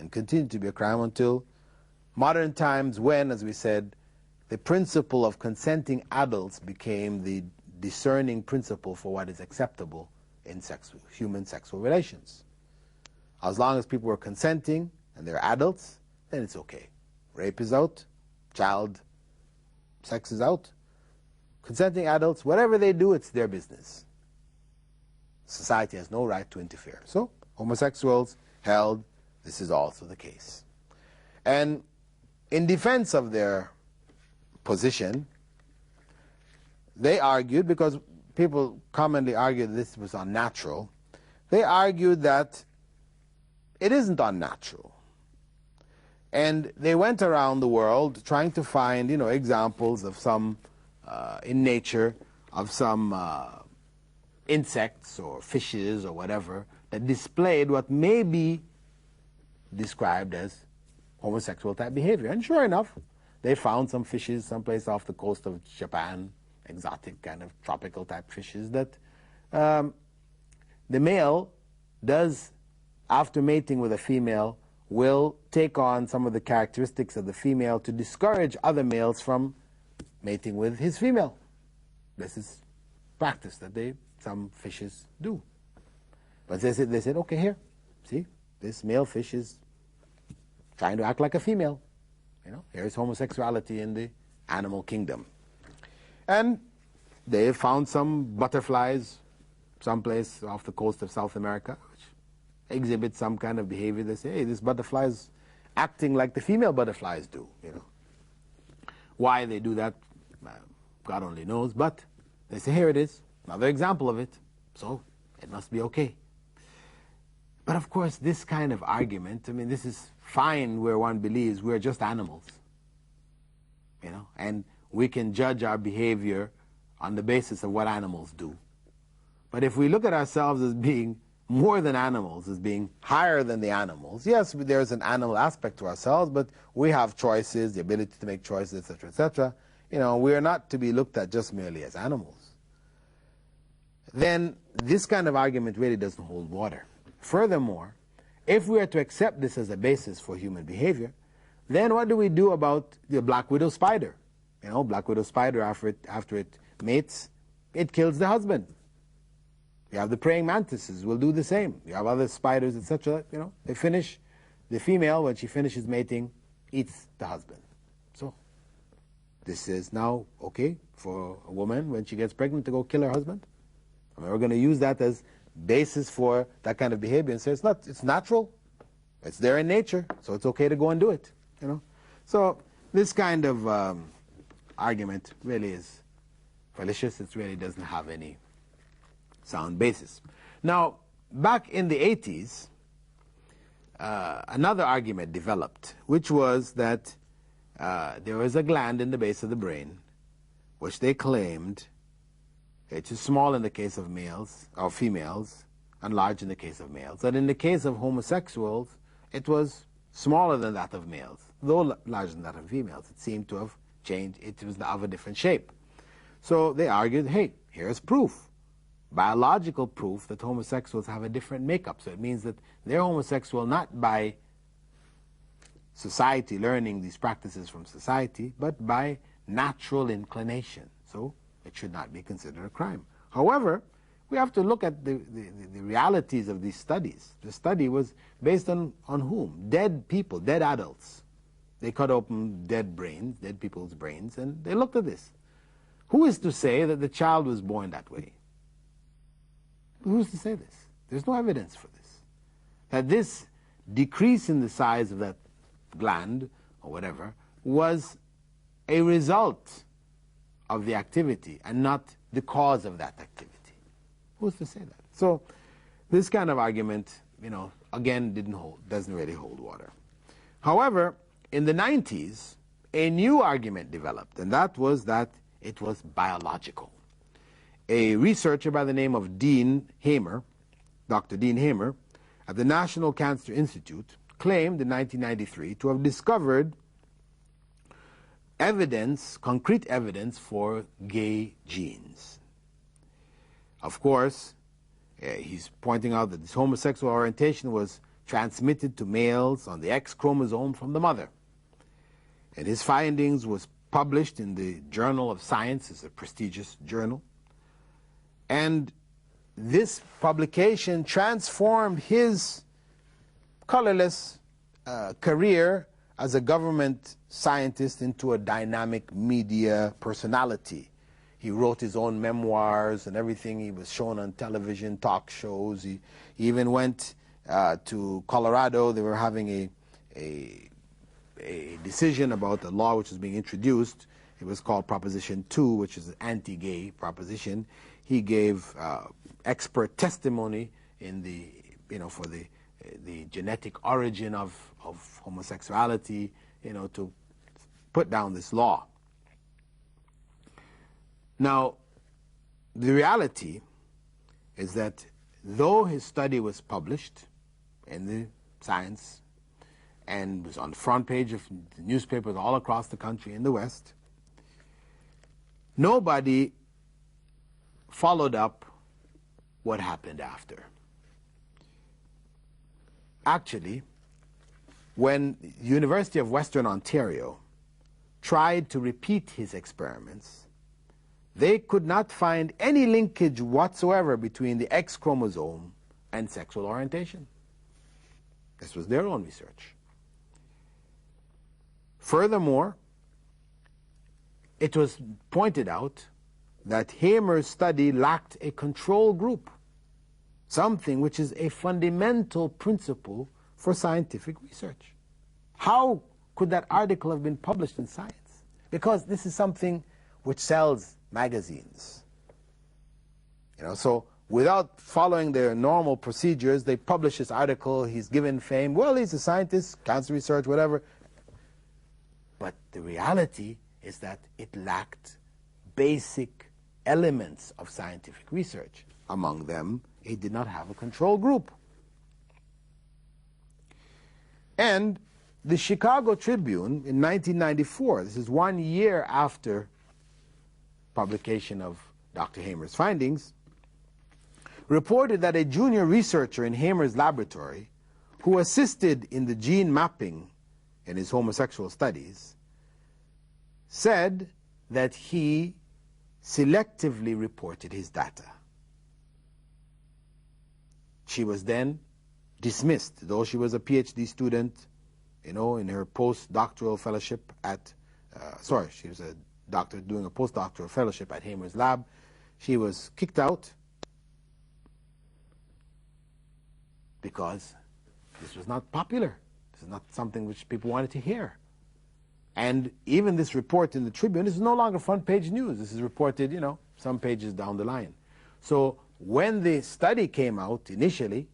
and continued to be a crime until modern times when, as we said, the principle of consenting adults became the discerning principle for what is acceptable in human sexual relations. As long as people were consenting and they're adults, then it's okay. Rape is out, child sex is out. Consenting adults, whatever they do, it's their business. Society has no right to interfere. So homosexuals held this is also the case. And in defense of their position, they argued, because people commonly argue this was unnatural, they argued that it isn't unnatural. And they went around the world trying to find, examples of some, in nature, of some insects or fishes or whatever that displayed what may be described as homosexual type behavior. And sure enough, they found some fishes someplace off the coast of Japan, exotic kind of tropical type fishes, that the male does, after mating with a female, will take on some of the characteristics of the female to discourage other males from mating with his female. This is practice that some fishes do. But they said, okay, here, see, this male fish is trying to act like a female. Here's homosexuality in the animal kingdom. And they found some butterflies someplace off the coast of South America, which exhibit some kind of behavior. They say, hey, this butterfly is acting like the female butterflies do. Why they do that, God only knows, but they say, here it is, another example of it, so it must be okay. But of course, this kind of argument, this is fine where one believes we're just animals, and we can judge our behavior on the basis of what animals do. But if we look at ourselves as being more than animals, as being higher than the animals, yes, there's an animal aspect to ourselves, but we have choices, the ability to make choices, etc., etc. We are not to be looked at just merely as animals. Then this kind of argument really doesn't hold water. Furthermore, if we are to accept this as a basis for human behavior, then what do we do about the black widow spider? Black widow spider, after it mates, it kills the husband. You have the praying mantises will do the same. You have other spiders, etc. They finish, the female, when she finishes mating, eats the husband. So this is now okay for a woman when she gets pregnant to go kill her husband. We're going to use that as basis for that kind of behavior and say it's natural, it's there in nature, so it's okay to go and do it. So this kind of argument really is fallacious. It really doesn't have any sound basis. Now, back in the 80s, another argument developed, which was that there was a gland in the base of the brain which they claimed it is small in the case of males or females and large in the case of males. That in the case of homosexuals, it was smaller than that of males, though larger than that of females. It seemed to have changed. It was of a different shape. So they argued, hey, here's proof, biological proof that homosexuals have a different makeup. So it means that they're homosexual not by society learning these practices from society, but by natural inclination. So it should not be considered a crime. However, we have to look at the realities of these studies. The study was based on whom? Dead people, dead adults. They cut open dead people's brains, and they looked at this. Who is to say that the child was born that way? Who's to say this? There's no evidence for this. That this decrease in the size of that gland, or whatever, was a result of the activity and not the cause of that activity. Who's to say that? So this kind of argument, again, doesn't really hold water. However, in the 90s, a new argument developed, and that was that it was biological. A researcher by the name of Dean Hamer, Dr. Dean Hamer, at the National Cancer Institute, claimed in 1993 to have discovered concrete evidence for gay genes. Of course, he's pointing out that this homosexual orientation was transmitted to males on the X chromosome from the mother. And his findings was published in the Journal of Science. It's a prestigious journal. And this publication transformed his colorless career as a government scientist into a dynamic media personality. He wrote his own memoirs and everything. He was shown on television, talk shows. He even went to Colorado. They were having a decision about a law which was being introduced. It was called Proposition 2, which is an anti-gay proposition. He gave expert testimony in the, for the genetic origin of homosexuality, to put down this law. Now, the reality is that though his study was published in the Science and was on the front page of the newspapers all across the country in the West, nobody followed up what happened after. Actually, when the University of Western Ontario tried to repeat his experiments, they could not find any linkage whatsoever between the X chromosome and sexual orientation. This was their own research. Furthermore, it was pointed out that Hamer's study lacked a control group, something which is a fundamental principle for scientific research. How could that article have been published in Science? Because this is something which sells magazines. So without following their normal procedures, they publish this article, he's given fame, well, he's a scientist, cancer research, whatever. But the reality is that it lacked basic elements of scientific research. Among them, it did not have a control group. And the Chicago Tribune in 1994, this is 1 year after publication of Dr. Hamer's findings, reported that a junior researcher in Hamer's laboratory who assisted in the gene mapping in his homosexual studies said that he selectively reported his data. She was then dismissed, though she was a PhD student, in her postdoctoral fellowship at, she was a doctor doing a postdoctoral fellowship at Hamer's lab. She was kicked out because this was not popular. This is not something which people wanted to hear. And even this report in the Tribune is no longer front page news. This is reported, some pages down the line. So when the study came out initially,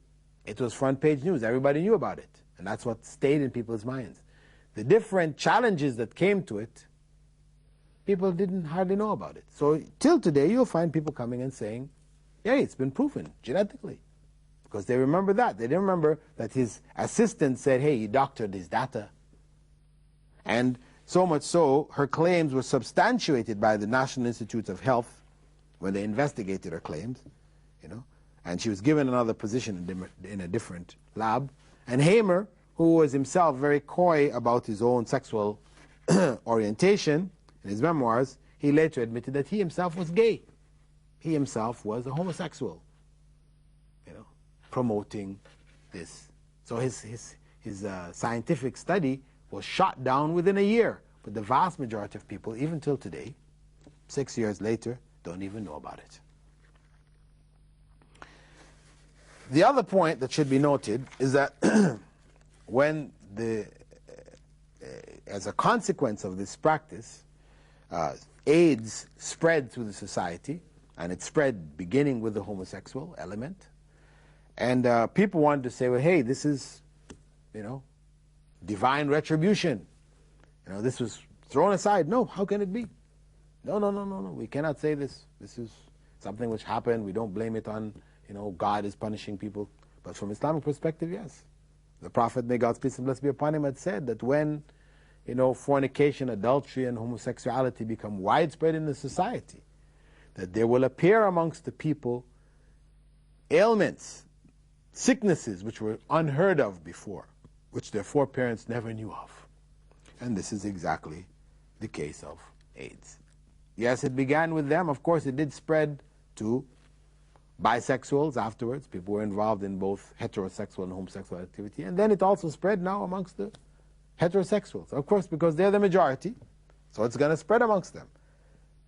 it was front page news. Everybody knew about it. And that's what stayed in people's minds. The different challenges that came to it, people didn't hardly know about it. So till today, you'll find people coming and saying, yeah, it's been proven genetically. Because they remember that. They didn't remember that his assistant said, hey, he doctored his data. And so much so, her claims were substantiated by the National Institutes of Health when they investigated her claims, and she was given another position in a different lab. And Hamer, who was himself very coy about his own sexual orientation in his memoirs, he later admitted that he himself was gay. He himself was a homosexual, promoting this. So his scientific study was shot down within a year. But the vast majority of people, even till today, 6 years later, don't even know about it. The other point that should be noted is that when as a consequence of this practice, AIDS spread through the society, and it spread beginning with the homosexual element, and people wanted to say, well, hey, this is, divine retribution. This was thrown aside. No, how can it be? No, we cannot say this. This is something which happened. We don't blame it on, God is punishing people. But from Islamic perspective, yes. The Prophet, may God's peace and blessings be upon him, had said that when, fornication, adultery, and homosexuality become widespread in the society, that there will appear amongst the people ailments sicknesses which were unheard of before, which their foreparents never knew of. And this is exactly the case of AIDS. Yes, it began with them. Of course, it did spread to bisexuals afterwards. People were involved in both heterosexual and homosexual activity. And then it also spread now amongst the heterosexuals. Of course, because they're the majority, so it's going to spread amongst them.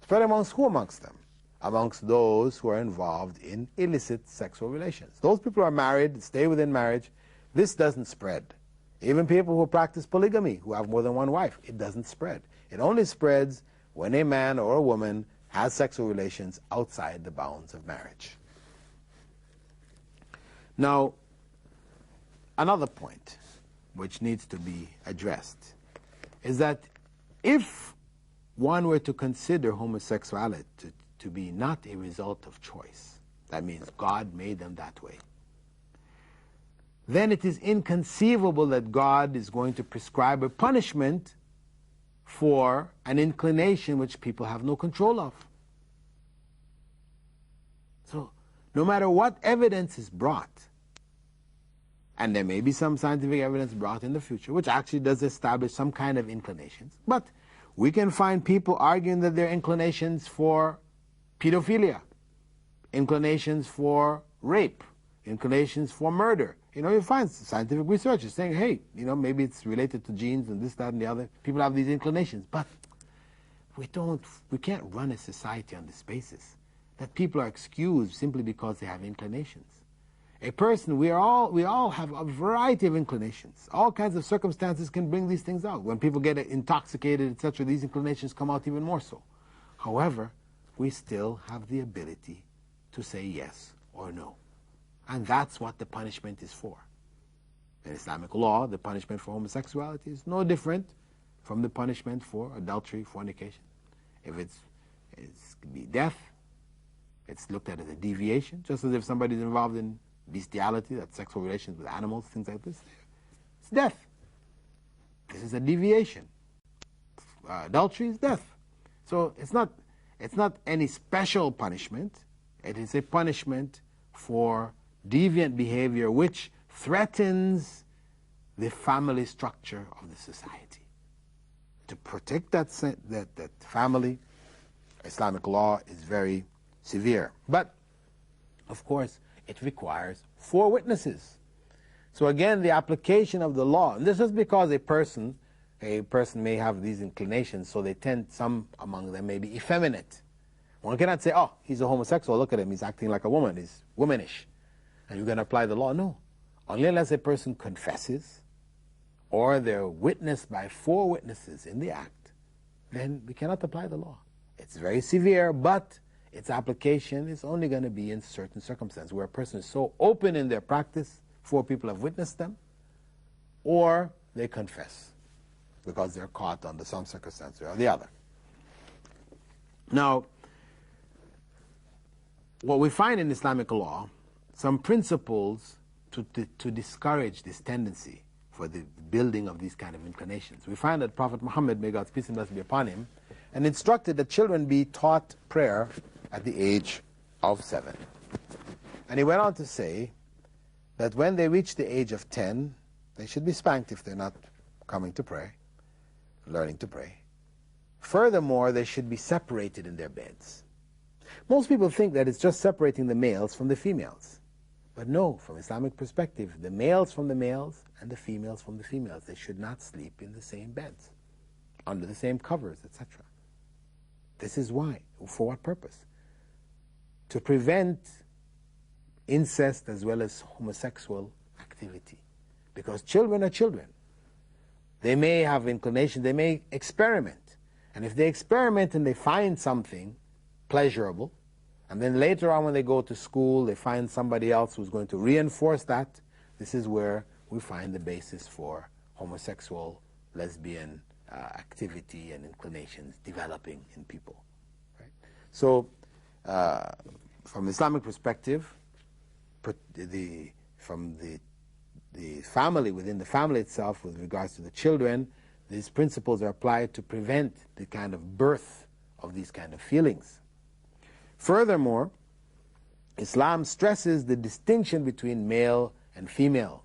Spread amongst who amongst them? Amongst those who are involved in illicit sexual relations. Those people who are married, stay within marriage, this doesn't spread. Even people who practice polygamy, who have more than one wife, it doesn't spread. It only spreads when a man or a woman has sexual relations outside the bounds of marriage. Now, another point which needs to be addressed is that if one were to consider homosexuality to be not a result of choice, that means God made them that way, then it is inconceivable that God is going to prescribe a punishment for an inclination which people have no control of. So, no matter what evidence is brought, and there may be some scientific evidence brought in the future, which actually does establish some kind of inclinations, but we can find people arguing that there are inclinations for pedophilia, inclinations for rape, inclinations for murder. You know, you find scientific researchers saying, hey, you know, maybe it's related to genes and this, that, and the other. People have these inclinations, but we can't run a society on this basis, that people are excused simply because they have inclinations. A person, we all have a variety of inclinations. All kinds of circumstances can bring these things out. When people get intoxicated, etc., these inclinations come out even more so. However, we still have the ability to say yes or no. And that's what the punishment is for. In Islamic law, the punishment for homosexuality is no different from the punishment for adultery, fornication. If it could be death, it's looked at as a deviation, just as if somebody's involved in bestiality, that's sexual relations with animals, things like this. It's death. This is a deviation. Adultery is death. So it's not any special punishment. It is a punishment for deviant behavior which threatens the family structure of the society. To protect that family, Islamic law is very severe. But, of course, it requires 4 witnesses. So again, the application of the law, and this is because a person may have these inclinations, so some among them may be effeminate. One cannot say, oh, he's a homosexual, look at him, he's acting like a woman, he's womanish, and you're going to apply the law. No. Only unless a person confesses, or they're witnessed by 4 witnesses in the act, then we cannot apply the law. It's very severe, but its application is only going to be in certain circumstances where a person is so open in their practice, 4 people have witnessed them, or they confess because they're caught under some circumstance or the other. Now, what we find in Islamic law, some principles to discourage this tendency for the building of these kind of inclinations. We find that Prophet Muhammad, may God's peace and blessing be upon him, and instructed that children be taught prayer at the age of 7. And he went on to say that when they reach the age of 10, they should be spanked if they're not coming to pray, learning to pray. Furthermore, they should be separated in their beds. Most people think that it's just separating the males from the females. But no, from Islamic perspective, the males from the males and the females from the females, they should not sleep in the same beds, under the same covers, etc. This is why. For what purpose? To prevent incest as well as homosexual activity. Because children are children. They may have inclination, they may experiment. And if they experiment and they find something pleasurable, and then later on when they go to school, they find somebody else who's going to reinforce that, this is where we find the basis for homosexual, lesbian activity and inclinations developing in people. Right? So, from Islamic perspective, from the family, within the family itself, with regards to the children, these principles are applied to prevent the kind of birth of these kind of feelings. Furthermore, Islam stresses the distinction between male and female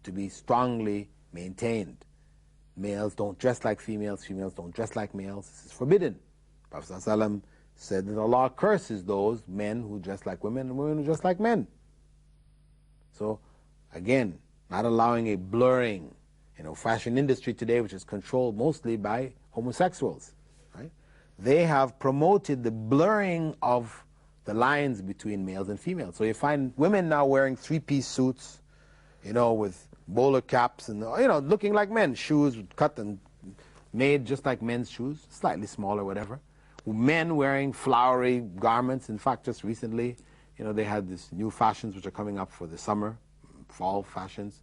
to be strongly maintained. Males don't dress like females, females don't dress like males. This is forbidden. Prophet ﷺ said that Allah curses those men who dress like women and women who dress like men. So, again, not allowing a blurring. Fashion industry today, which is controlled mostly by homosexuals, right? They have promoted the blurring of the lines between males and females. So you find women now wearing three-piece suits, with bowler caps and, looking like men. Shoes cut and made just like men's shoes, slightly smaller, whatever. Men wearing flowery garments. In fact, just recently, they had these new fashions which are coming up for the summer, fall fashions.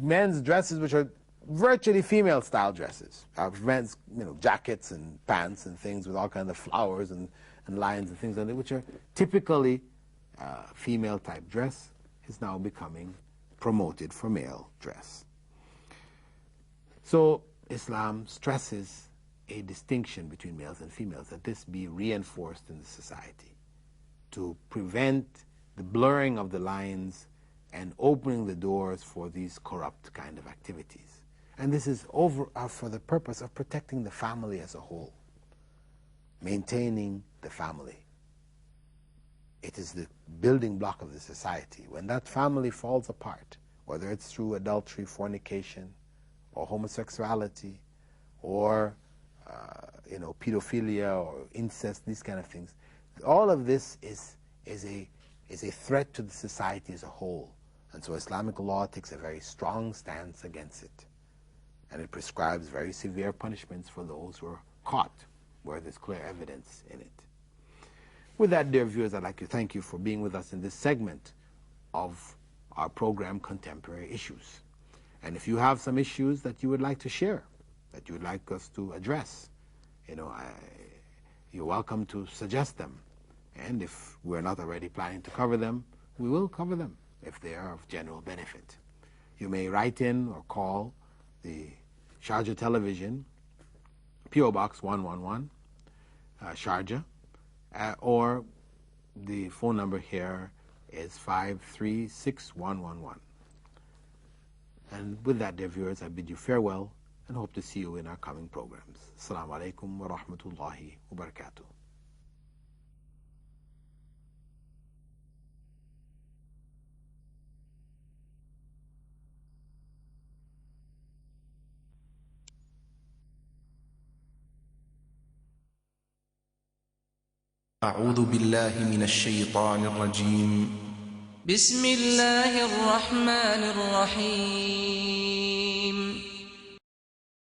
Men's dresses which are virtually female-style dresses. Men's, jackets and pants and things with all kinds of flowers and lines and things like that, which are typically female-type dress, is now becoming promoted for male dress. So Islam stresses a distinction between males and females, that this be reinforced in the society to prevent the blurring of the lines and opening the doors for these corrupt kind of activities. And this is for the purpose of protecting the family as a whole, maintaining the family. It is the building block of the society. When that family falls apart, whether it's through adultery, fornication, or homosexuality, or pedophilia, or incest, these kind of things, all of this is a threat to the society as a whole. And so Islamic law takes a very strong stance against it. And it prescribes very severe punishments for those who are caught where there's clear evidence in it. With that, dear viewers, I'd like to thank you for being with us in this segment of our program, Contemporary Issues. And if you have some issues that you would like to share, that you would like us to address, you're welcome to suggest them. And if we're not already planning to cover them, we will cover them if they are of general benefit. You may write in or call the Sharjah Television, P.O. Box 111, Sharjah, or the phone number here is 536-111. And with that, dear viewers, I bid you farewell and hope to see you in our coming programs. Assalamu alaikum wa rahmatullahi wa barakatuh. أعوذ بالله من الشيطان الرجيم. بسم الله الرحمن الرحيم.